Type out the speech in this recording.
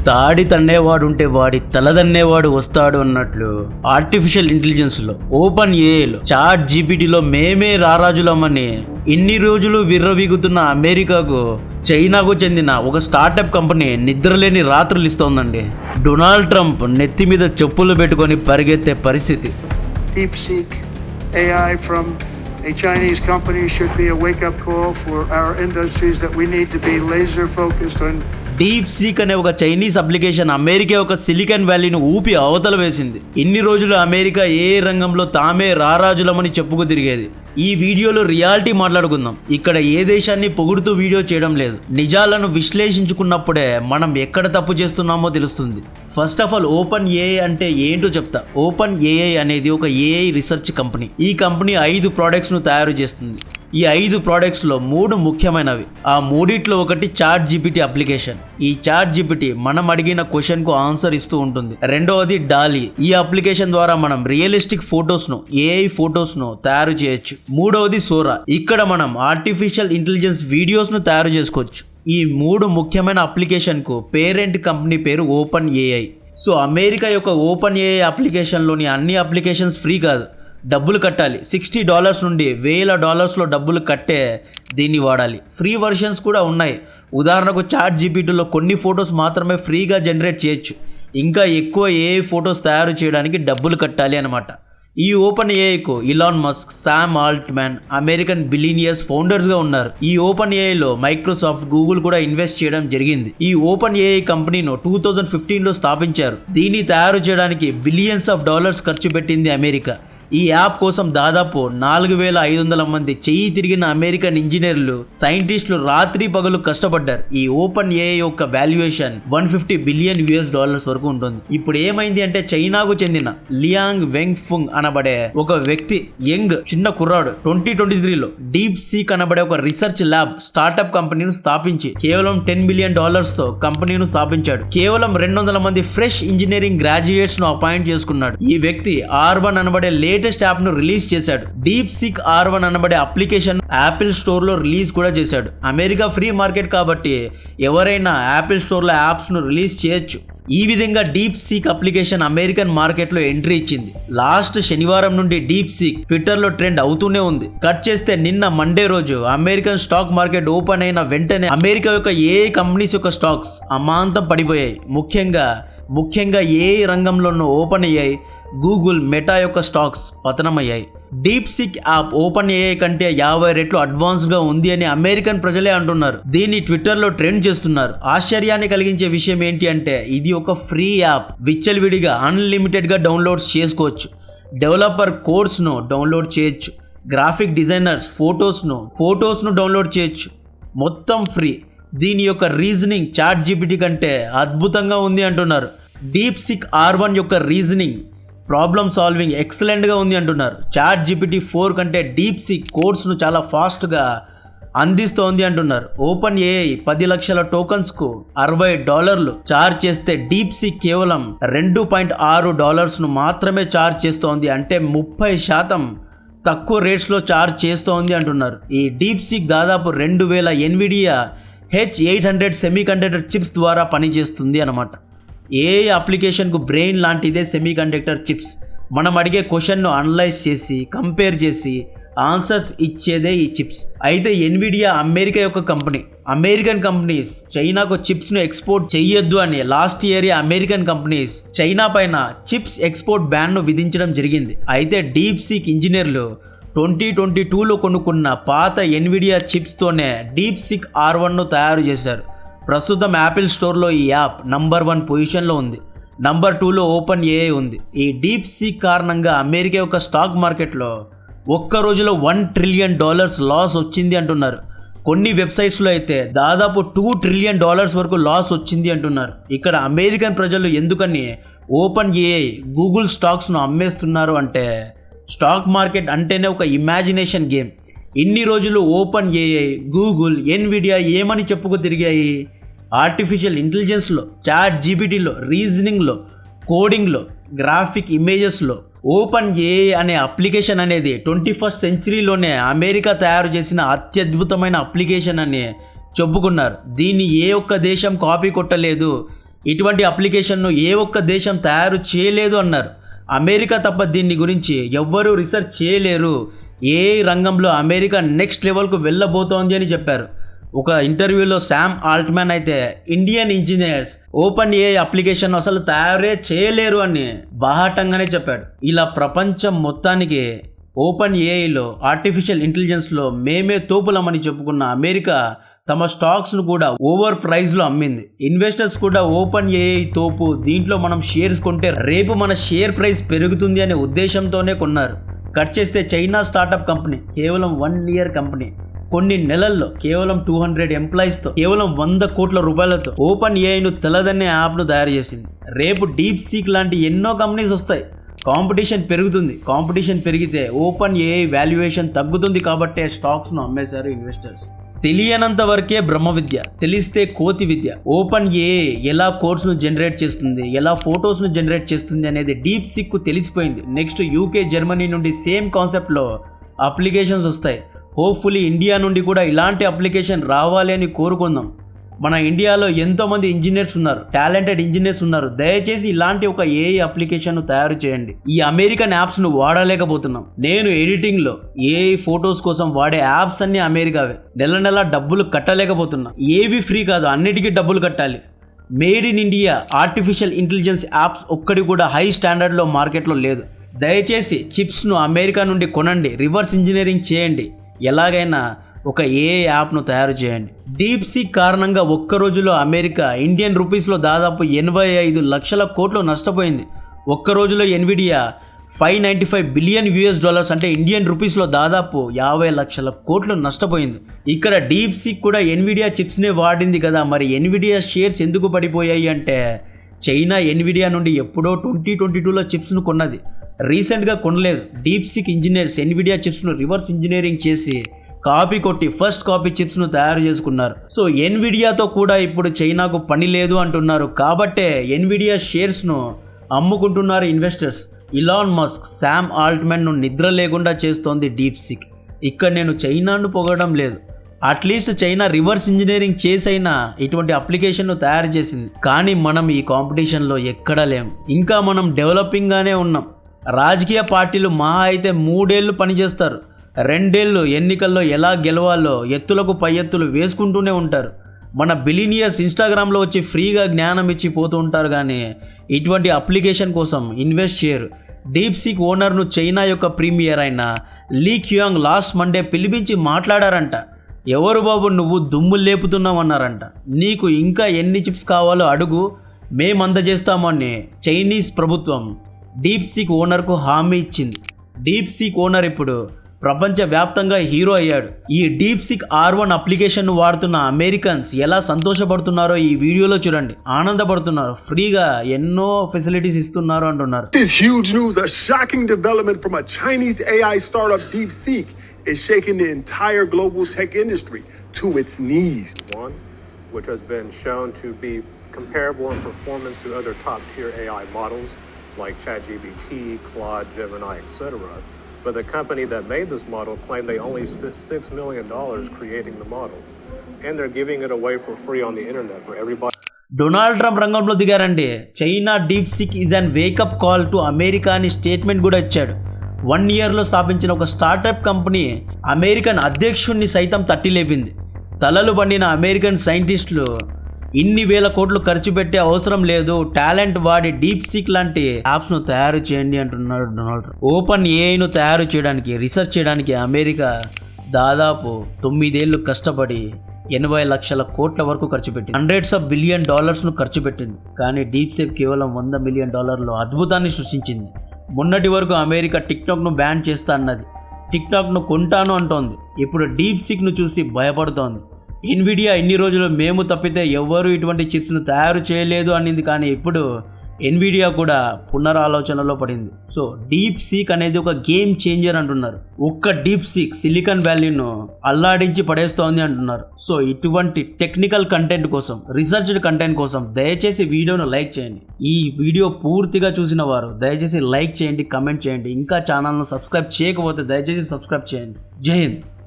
తాడి తన్నేవాడుంటే వాడి తలదన్నేవాడు వస్తాడు అన్నట్లు ఆర్టిఫిషియల్ ఇంటెలిజెన్స్ లో ఓపెన్ ఏఐలో చాట్ జీపీటీలో మేమే రారాజులమని ఇన్ని రోజులు విర్రవీగుతున్న అమెరికాకు చైనాకు చెందిన ఒక స్టార్టప్ కంపెనీ నిద్రలేని రాత్రులు ఇస్తోందండి. డొనాల్డ్ ట్రంప్ నెత్తి మీద చెప్పులు పెట్టుకొని పరిగెత్తే పరిస్థితి. DeepSeek AI from a Chinese company should be a wake-up call for our industries that we need to be laser focused on. Deep seek అనే ఒక చైనీస్ అప్లికేషన్ అమెరికా ఒక సిలికాన్ వ్యాలీని ఊపి అవతల వేసింది. ఇన్ని రోజులు అమెరికా ఏ రంగంలో తామే రారాజులమని చెప్పుకు తిరిగేది. ఈ వీడియోలో రియాలిటీ మాట్లాడుకుందాం. ఇక్కడ ఏ దేశాన్ని పొగుడుతూ వీడియో చేయడం లేదు. నిజాలను విశ్లేషించుకున్నప్పుడే మనం ఎక్కడ తప్పు చేస్తున్నామో తెలుస్తుంది. First of all open AI అంటే ఏంటో చెప్తా. ఓపెన్ ఏఐ అనేది ఒక ఏఐ రీసెర్చ్ కంపెనీ. ఈ కంపెనీ 5 ప్రోడక్ట్స్ ను తయారు చేస్తుంది. ఈ 5 ప్రోడక్ట్స్ లో 3 ముఖ్యమైనవి. ఆ మూడిట్లో ఒకటి చాట్ జీపీటీ అప్లికేషన్. ఈ చాట్ జీపీటీ మనం అడిగిన క్వశ్చన్ కు ఆన్సర్ ఇస్తూ ఉంటుంది. రెండవది డాలీ. ఈ అప్లికేషన్ ద్వారా మనం రియలిస్టిక్ ఫొటోస్ ను ఏఐ ఫొటోస్ ను తయారు చేయొచ్చు. మూడవది సోరా. ఇక్కడ మనం ఆర్టిఫిషియల్ ఇంటెలిజెన్స్ వీడియోస్ ను తయారు చేసుకోవచ్చు. ఈ 3 ముఖ్యమైన అప్లికేషన్ కు పేరెంట్ కంపెనీ పేరు ఓపెన్ ఏఐ. సో అమెరికా యొక్క ఓపెన్ ఏఐ అప్లికేషన్ లోని అన్ని అప్లికేషన్స్ ఫ్రీ కాదు, డబ్బులు కట్టాలి. $60 నుండి $1000 డబ్బులు కట్టే దీన్ని వాడాలి. ఫ్రీ వర్షన్స్ కూడా ఉన్నాయి. ఉదాహరణకు చాట్ జీపీటీలో కొన్ని ఫొటోస్ మాత్రమే ఫ్రీగా జనరేట్ చేయొచ్చు. ఇంకా ఎక్కువ ఏఐ ఫొటోస్ తయారు చేయడానికి డబ్బులు కట్టాలి అన్నమాట. ఈ ఓపెన్ ఏఐకు Elon Musk, Sam Altman American billionaires founders గా ఉన్నారు. ఈ ఓపెన్ ఏఐలో మైక్రోసాఫ్ట్, గూగుల్ కూడా ఇన్వెస్ట్ చేయడం జరిగింది. ఈ ఓపెన్ ఏఐ కంపెనీను 2015లో స్థాపించారు. దీన్ని తయారు చేయడానికి బిలియన్స్ ఆఫ్ డాలర్స్ ఖర్చు పెట్టింది అమెరికా. ఈ యాప్ కోసం దాదాపు 4500 మంది చెయ్యి తిరిగిన అమెరికన్ ఇంజనీర్లు, సైంటిస్టులు రాత్రి పగలు కష్టపడ్డారు. ఈ ఓపెన్ ఏఐ యొక్క వాల్యుయేషన్ $150 బిలియన్ వరకు ఉంటుంది. ఇప్పుడు ఏమైంది అంటే చైనాకు చెందిన లియాంగ్ వెంగ్ ఫుంగ్ అనబడే ఒక వ్యక్తి, యంగ్ చిన్న కుర్రాడు, 2023లో డీప్ సీక్ అనబడే ఒక రీసెర్చ్ ల్యాబ్ స్టార్టప్ కంపెనీని స్థాపించి కేవలం $10 మిలియన్ తో కంపెనీను స్థాపించాడు. కేవలం 200 మంది ఫ్రెష్ ఇంజనీరింగ్ గ్రాడ్యుయేట్స్ ను అపాయింట్ చేసుకున్నాడు. ఈ వ్యక్తి R1 అనబడే లేటెస్ట్ యాప్ ను రిలీజ్ చేశాడు. డీప్ సీక్ R1 అనబడే అప్లికేషన్ యాపిల్ స్టోర్ లో రిలీజ్ కూడా చేశాడు. అమెరికా ఫ్రీ మార్కెట్ కాబట్టి ఎవరైనా యాపిల్ స్టోర్ లో యాప్స్ ను రిలీజ్ చేయొచ్చు. ఈ విధంగా deep seek application American market లో ఎంట్రీ ఇచ్చింది. లాస్ట్ శనివారం నుండి డీప్ సీక్ ట్విట్టర్ లో ట్రెండ్ అవుతూనే ఉంది. కట్ చేస్తే నిన్న మండే రోజు అమెరికన్ స్టాక్ మార్కెట్ ఓపెన్ అయిన వెంటనే అమెరికా యొక్క ఏ కంపెనీస్ యొక్క స్టాక్స్ అమాంతం పడిపోయాయి. ముఖ్యంగా ఏ రంగంలోనూ ఓపెన్ అయ్యాయి. గూగుల్, మెటా యొక్క స్టాక్స్ పతనమయ్యాయి. DeepSeek app open AI కంటే 50 రెట్లు అడ్వాన్స్ గా ఉంది అని అమెరికన్ ప్రజలే అంటున్నారు. దీన్ని ట్విట్టర్ లో ట్రెండ్ చేస్తున్నారు. ఆశ్చర్యాన్ని కలిగించే విషయం ఏంటి అంటే ఇది ఒక ఫ్రీ యాప్. విచ్చలవిడిగా అన్లిమిటెడ్ గా డౌన్లోడ్స్ చేసుకోవచ్చు. డెవలపర్ కోడ్స్ ను డౌన్లోడ్ చేయొచ్చు. గ్రాఫిక్ డిజైనర్స్ ఫోటోస్ ను డౌన్లోడ్ చేయొచ్చు. మొత్తం ఫ్రీ. దీని యొక్క రీజనింగ్ చాట్ జీపీటీ కంటే అద్భుతంగా ఉంది అంటున్నారు. డీప్ సీక్ R1 యొక్క రీజనింగ్, ప్రాబ్లమ్ సాల్వింగ్ ఎక్సలెంట్గా ఉంది అంటున్నారు. చాట్ జీపీటీ 4 కంటే డీప్ సీక్ కోడ్స్ను చాలా ఫాస్ట్గా అందిస్తోంది అంటున్నారు. ఓపెన్ ఏఐ 10 లక్షల టోకన్స్కు $60 చార్జ్ చేస్తే డీప్ సీక్ కేవలం $2.6 మాత్రమే చార్జ్ చేస్తోంది. అంటే 30% తక్కువ రేట్స్లో చార్జ్ చేస్తోంది అంటున్నారు. ఈ డీప్ సీక్ దాదాపు 2000 ఎన్విడియా H800 సెమీకండక్టర్ చిప్స్ ద్వారా పనిచేస్తుంది అన్నమాట. ఏ అప్లికేషన్కు బ్రెయిన్ లాంటిదే సెమీకండక్టర్ చిప్స్. మనం అడిగే క్వశ్చన్ను అనలైజ్ చేసి కంపేర్ చేసి ఆన్సర్స్ ఇచ్చేదే ఈ చిప్స్. అయితే ఎన్విడియా అమెరికా యొక్క కంపెనీ. అమెరికన్ కంపెనీస్ చైనాకు చిప్స్ను ఎక్స్పోర్ట్ చేయొద్దు అని last year American companies China పైన చిప్స్ ఎక్స్పోర్ట్ బ్యాన్ను విధించడం జరిగింది. అయితే డీప్ సీక్ ఇంజనీర్లు 2022లో కొనుక్కున్న పాత ఎన్విడియా చిప్స్తోనే డీప్ సీక్ R1ను తయారు చేశారు. ప్రస్తుతం యాపిల్ స్టోర్లో ఈ యాప్ నంబర్ 1 పొజిషన్లో ఉంది. నంబర్ 2లో ఓపెన్ ఏఐ ఉంది. ఈ డీప్ సీక్ కారణంగా అమెరికా యొక్క స్టాక్ మార్కెట్లో ఒక్క రోజులో $1 ట్రిలియన్ లాస్ వచ్చింది అంటున్నారు. కొన్ని వెబ్సైట్స్లో అయితే దాదాపు $2 ట్రిలియన్ వరకు లాస్ వచ్చింది అంటున్నారు. ఇక్కడ అమెరికన్ ప్రజలు ఎందుకని ఓపెన్ ఏఐ, గూగుల్ స్టాక్స్ను అమ్మేస్తున్నారు అంటే స్టాక్ మార్కెట్ అంటేనే ఒక ఇమాజినేషన్ గేమ్. ఇన్ని రోజులు ఓపెన్ ఏఐ, గూగుల్, ఎన్విడియా ఏమని చెప్పుకు తిరిగాయి? ఆర్టిఫిషియల్ ఇంటెలిజెన్స్లో, చాట్ జీపీటీలో, రీజనింగ్లో, కోడింగ్లో, గ్రాఫిక్ ఇమేజెస్లో ఓపెన్ ఏఐ అనే అప్లికేషన్ అనేది 21st సెంచరీలోనే అమెరికా తయారు చేసిన అత్యద్భుతమైన అప్లికేషన్ అని చెప్పుకున్నారు. దీన్ని ఏ ఒక్క దేశం కాపీ కొట్టలేదు, ఇటువంటి అప్లికేషన్ను ఏ ఒక్క దేశం తయారు చేయలేదు అన్నారు. అమెరికా తప్ప దీన్ని గురించి ఎవ్వరూ రీసెర్చ్ చేయలేరు. ఏ రంగంలో అమెరికా నెక్స్ట్ లెవెల్కు వెళ్ళబోతోంది అని చెప్పారు. ఒక ఇంటర్వ్యూలో శామ్ ఆల్ట్మ్యాన్ అయితే Indian engineers open AI application అసలు తయారే చేయలేరు అని బాహాటంగానే చెప్పాడు. ఇలా ప్రపంచం మొత్తానికి ఓపెన్ ఏఐలో ఆర్టిఫిషియల్ ఇంటెలిజెన్స్లో మేమే తోపులమని చెప్పుకున్న అమెరికా తమ స్టాక్స్ను కూడా ఓవర్ ప్రైస్లో అమ్మింది. ఇన్వెస్టర్స్ కూడా ఓపెన్ ఏఐ తోపు, దీంట్లో మనం షేర్స్ కొంటే రేపు మన షేర్ ప్రైస్ పెరుగుతుంది అనే ఉద్దేశంతోనే కొన్నారు. కట్ చేస్తే చైనా స్టార్టప్ కంపెనీ కేవలం 1 year కంపెనీ కొన్ని నెలల్లో కేవలం 200 ఎంప్లాయీస్తో కేవలం 100 కోట్ల రూపాయలతో ఓపెన్ ఏఐను తెల్లదన్నే యాప్ను తయారు చేసింది. రేపు డీప్ సీక్ లాంటి ఎన్నో కంపెనీస్ వస్తాయి. కాంపిటీషన్ పెరుగుతుంది. కాంపిటీషన్ పెరిగితే ఓపెన్ ఏఐ వాల్యుయేషన్ తగ్గుతుంది. కాబట్టే స్టాక్స్ను అమ్మేశారు ఇన్వెస్టర్స్. తెలియనంత వరకే బ్రహ్మ విద్య, తెలిస్తే కోతి విద్య. ఓపెన్ ఏఐ ఎలా కోడ్స్ను జనరేట్ చేస్తుంది, ఎలా ఫొటోస్ను జనరేట్ చేస్తుంది అనేది డీప్ సీక్కు తెలిసిపోయింది. నెక్స్ట్ యూకే, జర్మనీ నుండి సేమ్ కాన్సెప్ట్లో అప్లికేషన్స్ వస్తాయి. హోప్ఫుల్లీ ఇండియా నుండి కూడా ఇలాంటి అప్లికేషన్ రావాలి అని కోరుకుందాం. మన ఇండియాలో ఎంతోమంది ఇంజనీర్స్ ఉన్నారు, టాలెంటెడ్ ఇంజనీర్స్ ఉన్నారు. దయచేసి ఇలాంటి ఒక ఏఐ అప్లికేషన్ తయారు చేయండి. ఈ అమెరికన్ యాప్స్ను వాడలేకపోతున్నాం. నేను ఎడిటింగ్లో ఏఐ ఫొటోస్ కోసం వాడే యాప్స్ అన్నీ అమెరికావే. నెల నెల డబ్బులు కట్టలేకపోతున్నా. ఏవి ఫ్రీ కాదు, అన్నిటికీ డబ్బులు కట్టాలి. Made in India artificial intelligence apps ఒక్కడి కూడా హై స్టాండర్డ్లో మార్కెట్లో లేదు. దయచేసి చిప్స్ను అమెరికా నుండి కొనండి, రివర్స్ ఇంజనీరింగ్ చేయండి, ఎలాగైనా ఒక ఏఐ యాప్ను తయారు చేయండి. డీప్ సీక్ కారణంగా ఒక్క రోజులో అమెరికా ఇండియన్ రూపీస్లో దాదాపు 85 లక్షల కోట్లు నష్టపోయింది. ఒక్క రోజులో ఎన్విడియా $595 బిలియన్ అంటే ఇండియన్ రూపీస్లో దాదాపు 50 లక్షల కోట్లు నష్టపోయింది. ఇక్కడ డీప్ సీక్ కూడా ఎన్విడియా చిప్స్నే వాడింది కదా. మరి ఎన్విడియా షేర్స్ ఎందుకు పడిపోయాయి అంటే చైనా ఎన్విడియా నుండి ఎప్పుడో 2022లో చిప్స్ను కొన్నది, రీసెంట్గా కొనలేదు. డీప్ సీక్ ఇంజనీర్స్ ఎన్విడియా చిప్స్ను రివర్స్ ఇంజనీరింగ్ చేసి కాపీ కొట్టి ఫస్ట్ కాపీ చిప్స్ను తయారు చేసుకున్నారు. సో ఎన్విడియాతో కూడా ఇప్పుడు చైనాకు పని లేదు అంటున్నారు. కాబట్టే ఎన్విడియా షేర్స్ను అమ్ముకుంటున్నారు ఇన్వెస్టర్స్. ఇలాన్ మస్క్, శామ్ ఆల్ట్మ్యాన్ను నిద్ర లేకుండా చేస్తోంది డీప్ సీక్. ఇక్కడ నేను చైనాను పొగడం లేదు, అట్లీస్ట్ చైనా రివర్స్ ఇంజనీరింగ్ చేసైనా ఇటువంటి అప్లికేషన్ను తయారు చేసింది. కానీ మనం ఈ కాంపిటీషన్లో ఎక్కడా లేం. ఇంకా మనం డెవలపింగ్గానే ఉన్నాం. రాజకీయ పార్టీలు మహా అయితే 3 ఏళ్ళు పనిచేస్తారు, 2 ఏళ్ళు ఎన్నికల్లో ఎలా గెలవాలో ఎత్తులకు పై ఎత్తులు వేసుకుంటూనే ఉంటారు. మన బిలినియర్స్ ఇన్స్టాగ్రామ్లో వచ్చి ఫ్రీగా జ్ఞానం ఇచ్చి పోతూ ఉంటారు, కానీ ఇటువంటి అప్లికేషన్ కోసం ఇన్వెస్ట్ చేయరు. డీప్ సీక్ ఓనర్ను చైనా యొక్క ప్రీమియర్ అయిన లీ క్యూయాంగ్ లాస్ట్ మండే పిలిపించి మాట్లాడారంట. ఎవరు బాబు నువ్వు దుమ్ము లేపుతున్నామన్నారంట. నీకు ఇంకా ఎన్ని చిప్స్ కావాలో అడుగు, మేము అందజేస్తామని చైనీస్ ప్రభుత్వం డీప్ సీక్ ఓనర్కు హామీ ఇచ్చింది. డీప్ సీక్ ఓనర్ ఇప్పుడు ప్రపంచవ్యాప్తంగా హీరో అయ్యాడు. ఈ డీప్ సీక్ R1 అప్లికేషన్ వాడుతున్న అమెరికన్స్ ఎలా సంతోషపడుతున్నారో ఈ వీడియోలో చూడండి. ఆనందపడుతున్నారు, ఫ్రీగా ఎన్నో ఫెసిలిటీస్ ఇస్తున్నారు అంటున్నారు. This huge news, a shocking development from a Chinese AI startup, DeepSeek, is shaking the entire global tech industry to its knees. One, which has been shown to be comparable in performance to other top-tier AI models like ChatGPT, Claude, Gemini, etc. But the company that made this model claimed they only spent $6 million creating the model. And they're giving it away for free on the internet for everybody. Donald Trump రంగంలో దిగారండి. China DeepSeek is an wake up call to America అని statement కూడా ఇచ్చాడు. 1 yearలో స్థాపించిన ఒక startup company American అధ్యక్షుడిని సైతం తట్టి లేపింది. తలలు పండిన అమెరికన్ సైంటిస్టులు ఇన్ని వేల కోట్లు ఖర్చు పెట్టే అవసరం లేదు, టాలెంట్ వాడి డీప్ సీక్ లాంటి యాప్స్ను తయారు చేయండి అంటున్నాడు డొనాల్డ్ ట్రంప్. ఓపెన్ ఏఐను తయారు చేయడానికి, రీసెర్చ్ చేయడానికి అమెరికా దాదాపు 9 ఏళ్ళు కష్టపడి 80 లక్షల కోట్ల వరకు ఖర్చు పెట్టింది. $100 బిలియన్ ఖర్చు పెట్టింది. కానీ డీప్ సీక్ కేవలం $100 మిలియన్ అద్భుతాన్ని సృష్టించింది. మొన్నటి వరకు అమెరికా టిక్టాక్ను బ్యాన్ చేస్తా అన్నది, టిక్టాక్ను కొంటాను అంటోంది. ఇప్పుడు డీప్ సీక్ను చూసి భయపడుతోంది. ఎన్విడియా ఇన్ని రోజులు మేము తప్పితే ఎవ్వరూ ఇటువంటి చిప్స్ను తయారు చేయలేదు అనింది, కానీ ఇప్పుడు ఎన్విడియా కూడా పునరాలోచనలో పడింది. సో డీప్ సీక్ అనేది ఒక గేమ్ చేంజర్ అంటున్నారు. ఒక్క డీప్ సీక్ సిలికాన్ వ్యాలీను అల్లాడించి పడేస్తోంది అంటున్నారు. సో ఇటువంటి టెక్నికల్ కంటెంట్ కోసం, రీసెర్చ్డ్ కంటెంట్ కోసం దయచేసి వీడియోను లైక్ చేయండి. ఈ వీడియో పూర్తిగా చూసిన వారు దయచేసి లైక్ చేయండి, కమెంట్ చేయండి. ఇంకా ఛానల్ను సబ్స్క్రైబ్ చేయకపోతే దయచేసి సబ్స్క్రైబ్ చేయండి. జై హింద్.